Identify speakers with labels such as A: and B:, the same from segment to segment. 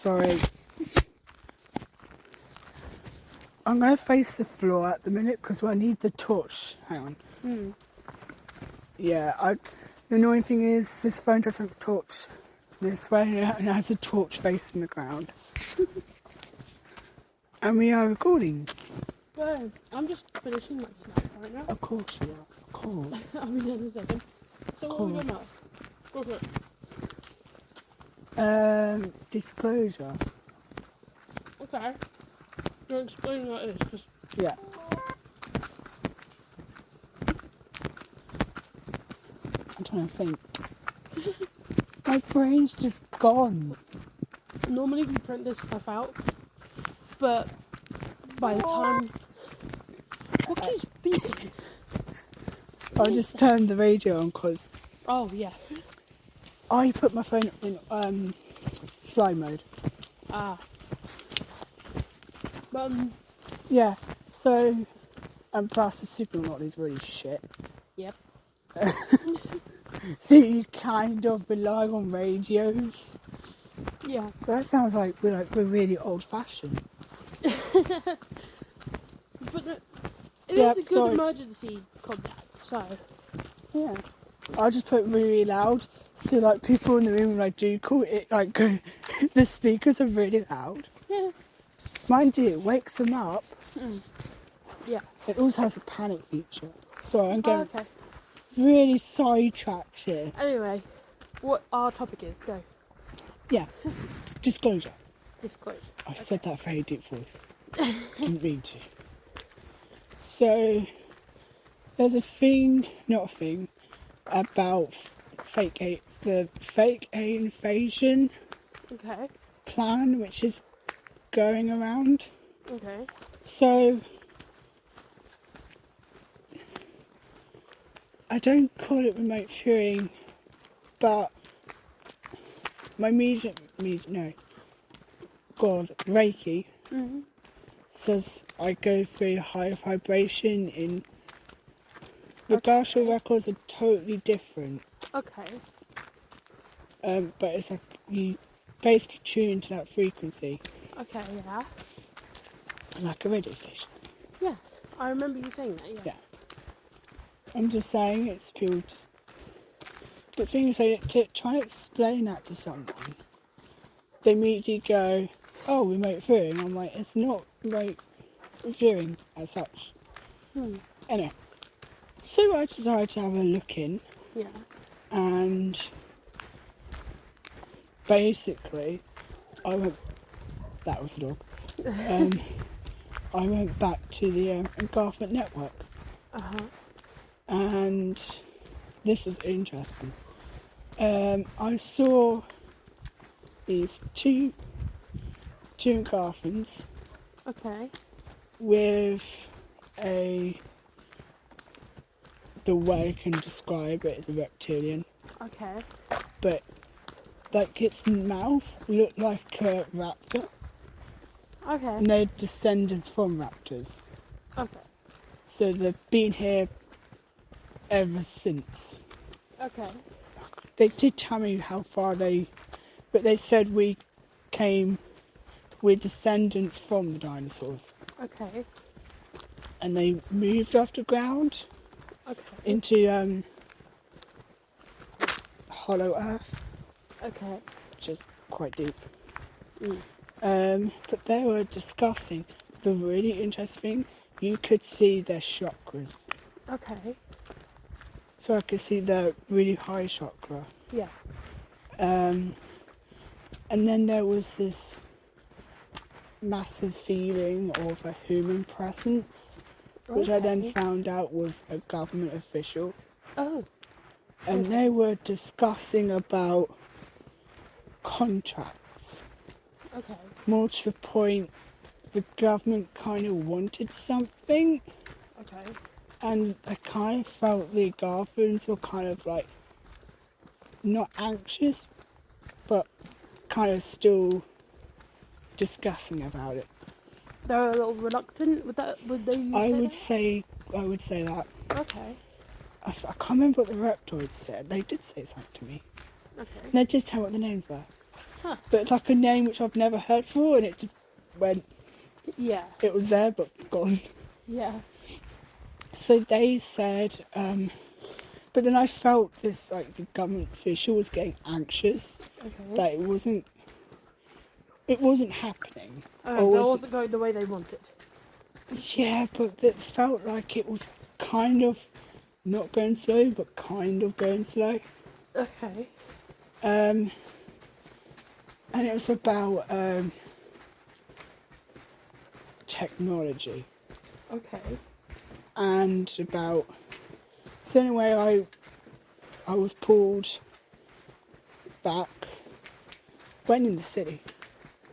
A: Sorry. I'm going to face the floor at the minute because I need the torch. Hang on. Yeah, the annoying thing is this phone doesn't torch this way and it has a torch facing the ground. And we are recording.
B: Well, I'm just finishing my snack right now.
A: Of course you are. Of course.
B: I'll be there in a second. So what are we doing now? Go for it.
A: Disclosure.
B: Okay. You'll explain what it is, because...
A: Yeah. I'm trying to think. My brain's just gone.
B: Normally we print this stuff out, but by the time... What keeps beeping?
A: I just turned the radio on because
B: Oh, yeah.
A: I put my phone in fly mode.
B: Ah.
A: Yeah, so, and plus the signal not is really shit.
B: Yep.
A: So you kind of rely on radios.
B: Yeah.
A: That sounds like we're really old fashioned.
B: But it is a good emergency contact, so...
A: Yeah. I just put it really loud, so like people in the room when I do call it, like go, the speakers are really loud.
B: Yeah.
A: Mind you, it wakes them up.
B: Yeah.
A: It also has a panic feature. So I'm getting
B: okay.
A: really sidetracked here.
B: Anyway, what our topic is, go.
A: Yeah. Disclosure.
B: Disclosure.
A: I said that very deep voice. Didn't mean to. So, there's not a thing, about the fake invasion
B: Okay.
A: plan, which is going around.
B: Okay.
A: So, I don't call it remote viewing, but my Reiki says I go through high vibration in the Garsha records are totally different.
B: Okay.
A: But it's like you basically tune into that frequency.
B: Okay, yeah.
A: Like a radio station.
B: Yeah. I remember you saying that, yeah.
A: I'm just saying it's people just... The thing is, to try to explain that to someone, they immediately go, oh, remote viewing. I'm like, it's not remote viewing as such. Anyway, so I decided to have a look in.
B: Yeah.
A: And basically, that was a dog. I went back to the Engulfment Network. And this was interesting. I saw these two engulfings.
B: Okay.
A: With the way I can describe it as a reptilian.
B: Okay.
A: But like its mouth looked like a raptor.
B: Okay.
A: And they're descendants from raptors.
B: Okay.
A: So they've been here ever since.
B: Okay.
A: They did tell me how far but they said we're descendants from the dinosaurs.
B: Okay.
A: And they moved off the ground.
B: Okay.
A: Into hollow earth.
B: Okay.
A: Which is quite deep. But they were discussing the really interesting. You could see their chakras.
B: Okay.
A: So I could see the really high chakra.
B: Yeah.
A: And then there was this massive feeling of a human presence, which I then found out was a government official.
B: Oh.
A: And they were discussing about contracts.
B: Okay.
A: More to the point, the government kind of wanted something.
B: Okay.
A: And I kind of felt the Garthans were kind of like, not anxious, but kind of still discussing about it.
B: They're a little reluctant. Would they?
A: I would say that.
B: Okay.
A: I can't remember what the reptoids said. They did say something to me.
B: Okay.
A: And they did tell what the names were.
B: Huh.
A: But it's like a name which I've never heard before, and it just went.
B: Yeah.
A: It was there but gone.
B: Yeah.
A: So they said, but then I felt this, like, the government official was getting anxious
B: Okay.
A: that it wasn't happening.
B: Okay,
A: Or
B: so it
A: was
B: wasn't going the way they wanted.
A: Yeah, but it felt like it was kind of not going slow, but kind of going slow.
B: Okay.
A: And it was about technology
B: Okay.
A: and about. So anyway, I was pulled back. Went in the city.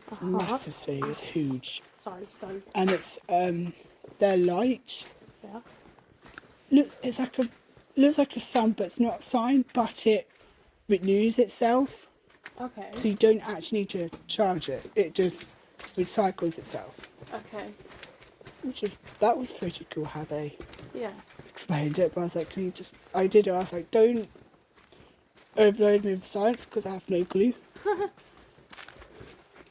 A: It's a massive city. It's huge,
B: Sorry, stone.
A: and it's their light.
B: Yeah.
A: Looks like a sun, but it's not a sign. But it renews itself.
B: Okay.
A: So you don't actually need to charge it. It just recycles itself.
B: Okay.
A: That was pretty cool how they
B: Yeah.
A: explained it. But I was like, I did ask, like, don't overload me with science because I have no clue.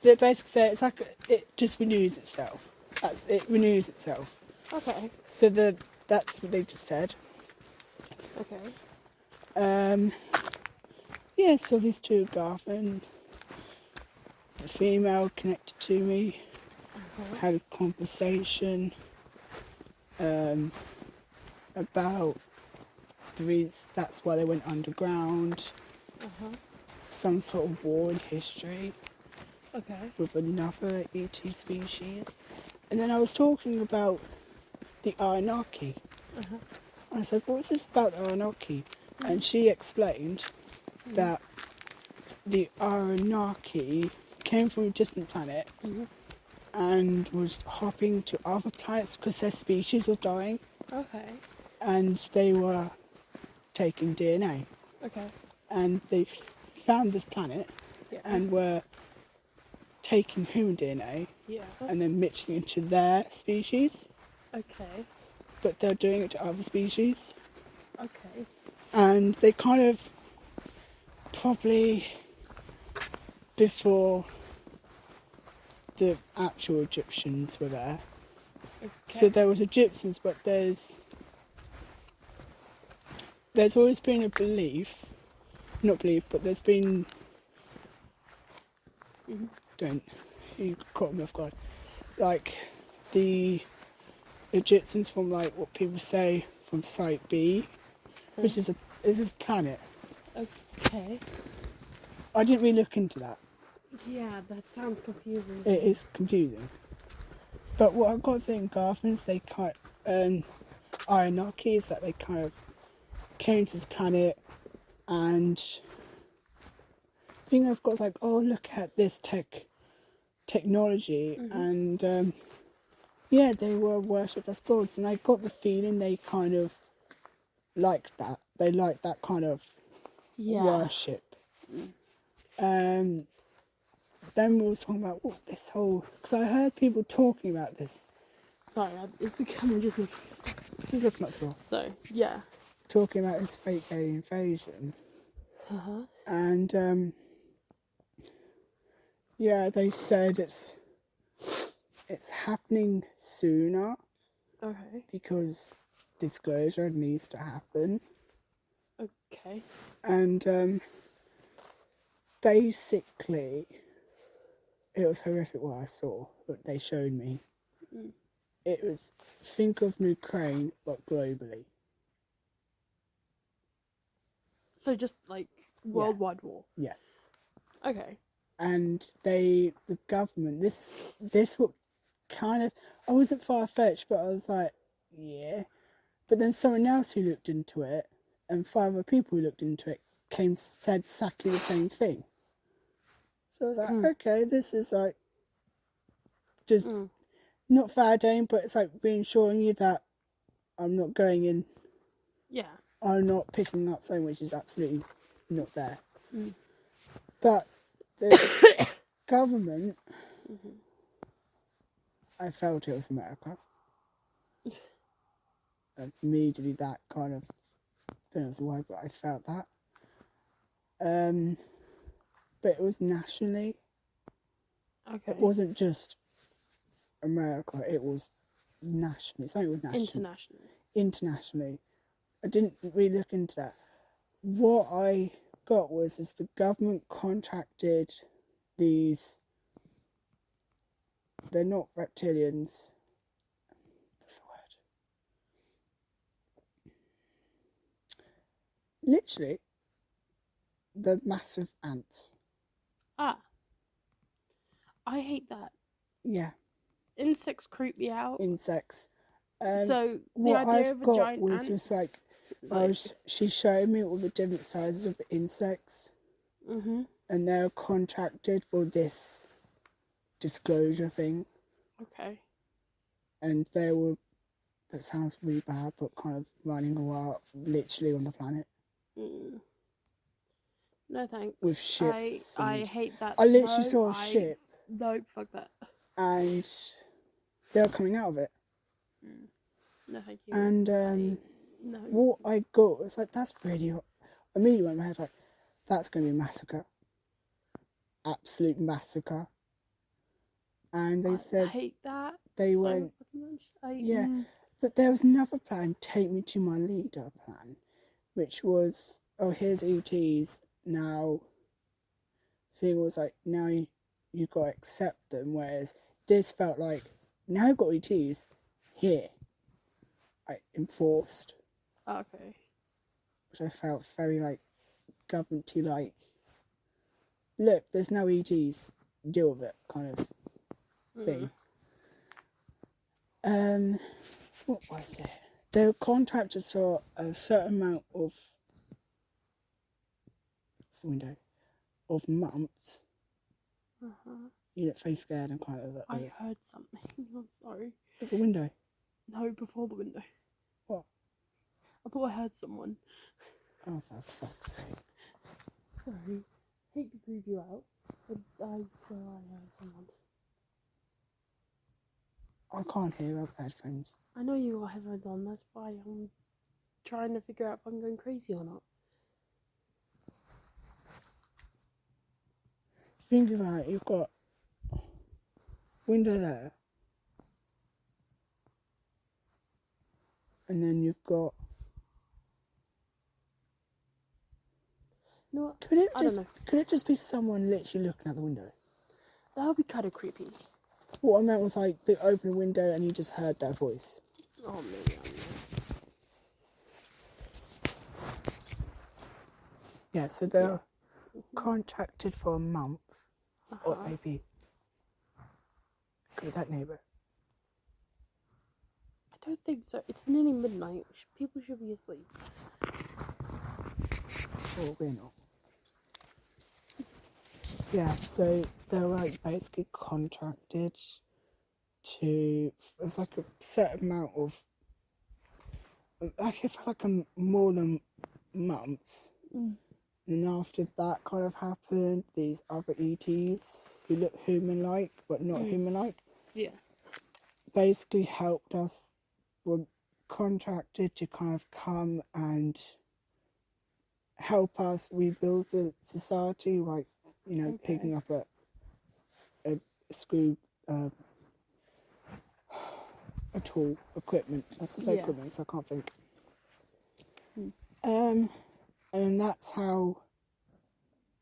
A: They basically say it's like, it just renews itself. It renews itself.
B: Okay.
A: So that's what they just said.
B: Okay.
A: Yeah, so these two, Garth and the female, connected to me. Had a conversation about the reasons that's why they went underground, some sort of war in history
B: Okay.
A: with another ET species. And then I was talking about the Anunnaki. I said, what's this about the Anunnaki? And she explained that the Anunnaki came from a distant planet and was hopping to other planets because their species was dying,
B: Okay.
A: and they were taking DNA.
B: Okay.
A: And they found this planet
B: Yeah.
A: and were taking human DNA
B: Yeah.
A: and then mixing it into their species,
B: Okay.
A: but they're doing it to other species.
B: Okay.
A: And they kind of probably before the actual Egyptians were there.
B: Okay.
A: So there was Egyptians, but there's always been a belief, not belief, but there's been, you caught me off guard, like the Egyptians from, like, what people say from Site B, which is a planet.
B: Okay.
A: I didn't really look into that.
B: Yeah, that sounds confusing.
A: It is confusing. But what I've got to think, Garth, is they kind Anunnaki is that they kind of came to this planet, and the thing I've got is like, oh, look at this technology, and yeah, they were worshipped as gods, and I got the feeling they kind of liked that. They liked that kind of worship. Then we were talking about this whole, because I heard people talking about this.
B: Sorry, is the camera just looking?
A: This is looking up for
B: So, yeah.
A: talking about this fake alien invasion, and yeah, they said it's happening sooner
B: Okay.
A: because disclosure needs to happen,
B: Okay.
A: and basically it was horrific what I saw, what they showed me. It was, think of Ukraine but globally.
B: So just like worldwide war.
A: Yeah.
B: Okay.
A: And the government, this what kind of, I wasn't far-fetched, but I was like, yeah. But then someone else who looked into it, and 5 other people who looked into it, said exactly the same thing. So I was like, okay, this is like just not validating, but it's like reassuring you that I'm not going in.
B: Yeah.
A: I'm not picking up something which is absolutely not there. But the government, I felt it was America. Immediately that kind of, I don't know why, but I felt that. but it was nationally.
B: Okay.
A: It wasn't just America, it was nationally. Something was national. Internationally. I didn't really look into that. What I got was is the government contracted these. They're not reptilians. What's the word? Literally, the massive ants.
B: Ah. I hate that.
A: Yeah,
B: Insects creep me out.
A: insects.
B: So the
A: What
B: idea
A: I've
B: of a
A: got
B: giant
A: was
B: ant.
A: just like,
B: Like,
A: she showed me all the different sizes of the insects, and they're contracted for this disclosure thing,
B: okay.
A: and they were. That sounds really bad, but kind of running wild, literally on the planet
B: Mm. No thanks.
A: with ships.
B: I hate that.
A: I literally saw a ship,
B: No, fuck that.
A: and they were coming out of it.
B: No, thank you.
A: And
B: No.
A: what I got was like, that's really hot. Immediately went in my head like, that's going to be a massacre, absolute massacre. And they said
B: I hate that.
A: they
B: so
A: went,
B: fucking much.
A: but there was another plan. Take me to my leader plan, which was, oh, here's ETs now. Thing was like, now you got to accept them, whereas this felt like, now you've got ETs here, like enforced,
B: Okay.
A: which I felt very like governmenty, like, look, there's no ETs, deal with it, kind of thing. What was it? They were contracted for a certain amount of, what's the window, of months. You look very scared and kind of like,
B: I heard something. I'm sorry.
A: There's a window.
B: No, before the window.
A: What?
B: I thought I heard someone.
A: Oh, for fuck's sake.
B: Sorry. Hate to creep you out, but I swear I heard someone.
A: I can't hear over headphones.
B: I know you got headphones on, that's why I'm trying to figure out if I'm going crazy or not.
A: Think about it, you've got window there, and then you've got.
B: You know what?
A: Could
B: I don't know.
A: it just be someone literally looking out the window?
B: That would be kind of creepy.
A: What I meant was like they open a window and you just heard their voice.
B: Oh, maybe I don't know.
A: Yeah, so they're contracted for a month, or maybe. Could be that neighbour.
B: I don't think so. It's nearly midnight. People should be asleep.
A: Or we're not. Yeah, so they're like basically contracted to. It was like a certain amount of. Like it felt like more than months. And after that kind of happened, these other ETs who look human-like but not human-like, basically helped us. Were contracted to kind of come and help us rebuild the society, like picking up a screw, a tool, equipment. Let's just say equipment, because I can't think. And that's how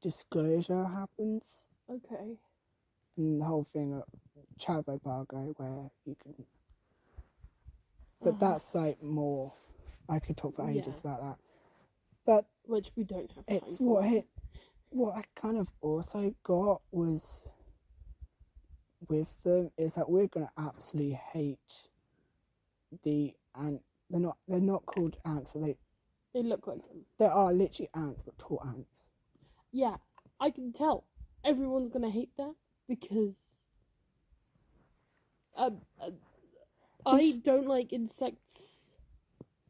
A: disclosure happens.
B: Okay.
A: And the whole thing of travel embargo, where you can. But that's like more. I could talk for ages about that. But
B: which we don't have.
A: It's
B: time for.
A: what I kind of also got was with them is that we're gonna absolutely hate the ant. They're not called ants, but
B: they look like them.
A: There are literally ants, but tall ants.
B: Yeah, I can tell. Everyone's gonna hate that because I don't like insects.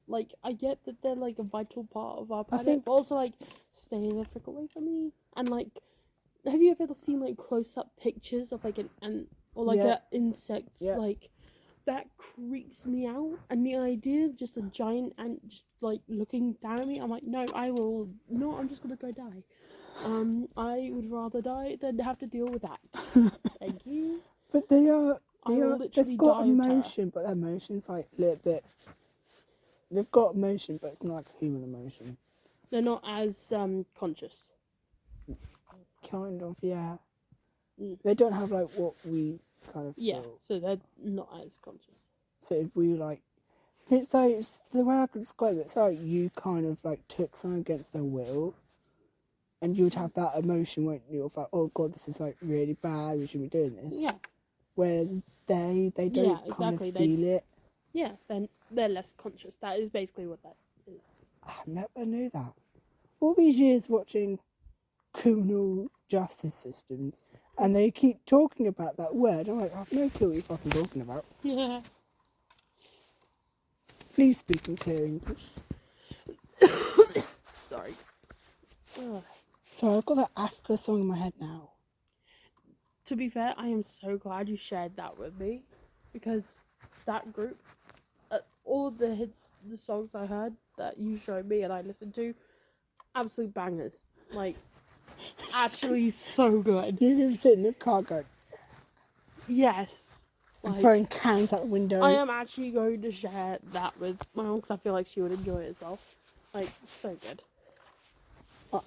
B: Like, I get that they're like a vital part of our planet, but also like stay the frick away from me. And like, have you ever seen like close-up pictures of like an ant or like an insect? Like, that creeps me out. And the idea of just a giant ant just like looking down at me, I'm like, no, I'm just gonna go die. I would rather die than have to deal with that. Thank you.
A: But
B: I will literally
A: they've got
B: die of terror.
A: emotion, but their emotion's like a little bit. They've got emotion, but it's not like human emotion.
B: They're not as conscious.
A: Kind of, yeah.
B: Mm.
A: They don't have like what we kind of
B: Yeah,
A: feel.
B: so they're not as conscious.
A: So if we like, it's like the way I could describe it. It's like you kind of like took someone against their will, and you'd have that emotion, won't you? Of like, oh god, this is like really bad. We shouldn't be doing this.
B: Yeah.
A: Whereas they don't kind of feel it.
B: Yeah, they're less conscious. That is basically what that is.
A: I never knew that. All these years watching criminal justice systems, and they keep talking about that word. I'm like, I have no clue what you're fucking talking about.
B: Yeah.
A: Please speak in clear English.
B: Sorry. Ugh.
A: So I've got that Africa song in my head now.
B: To be fair, I am so glad you shared that with me, because that group, all of the hits, the songs I heard that you showed me and I listened to, absolute bangers. Like, actually so good.
A: You can sit in the car going,
B: Yes.
A: and
B: Like,
A: throwing cans out the window.
B: I am actually going to share that with my mom because I feel like she would enjoy it as well. Like, so good.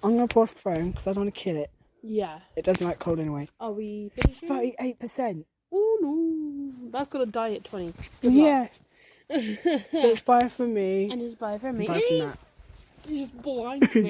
A: I'm going to pause the phone because I don't want to kill it.
B: Yeah.
A: It doesn't like cold anyway.
B: Are we finishing?
A: 38%.
B: Oh no. That's gonna die at 20.
A: Yeah. So it's bye from me.
B: And it's bye from me.
A: Bye from that.
B: Just blind me.